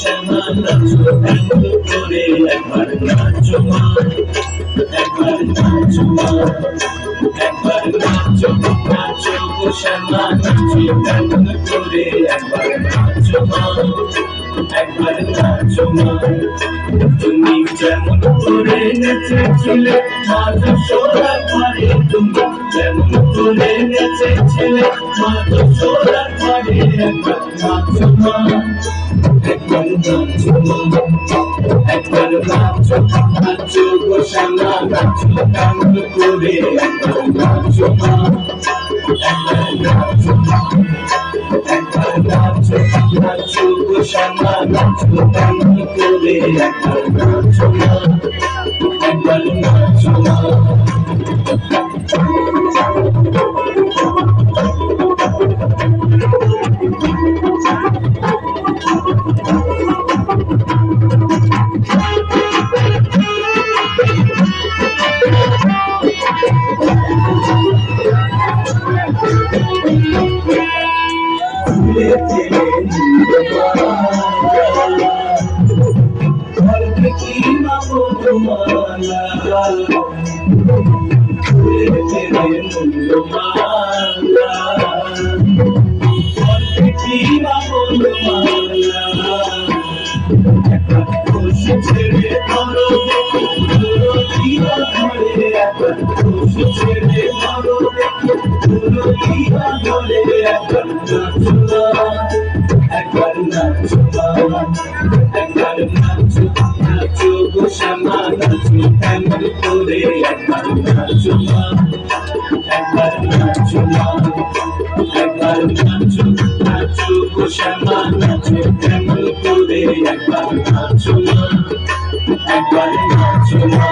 শ্যামা নাচো এমন করে একবার নাচো মা, একবার নাচো মা, একবার নাচো নাচো গো শ্যামা নাচো এমন করে একবার নাচো মা, একবার নাচো মা। তুমি যেমন করে নেচেছিলে মা যশোদার ঘরে, তুমি যেমন করে নেচেছিলে মা যশোদার ঘরে, একবার নাচো মা, একবার নাচো মা, একবার নাচো নাচো গো শ্যামা নাচো এমন করে একবার নাচো মা, একবার নাচো মা, একবার নাচো নাচো গো শ্যামা নাচো এমন করে একবার নাচো মা, একবার নাচো মা। একবার নাচো একবার নাচো নাচো গো শ্যামা নাচো এমন করে একবার নাচো মা, একবার নাচো মা, একবার নাচো নাচো গো শ্যামা নাচো এমন করে একবার নাচো মা, একবার নাচো মা।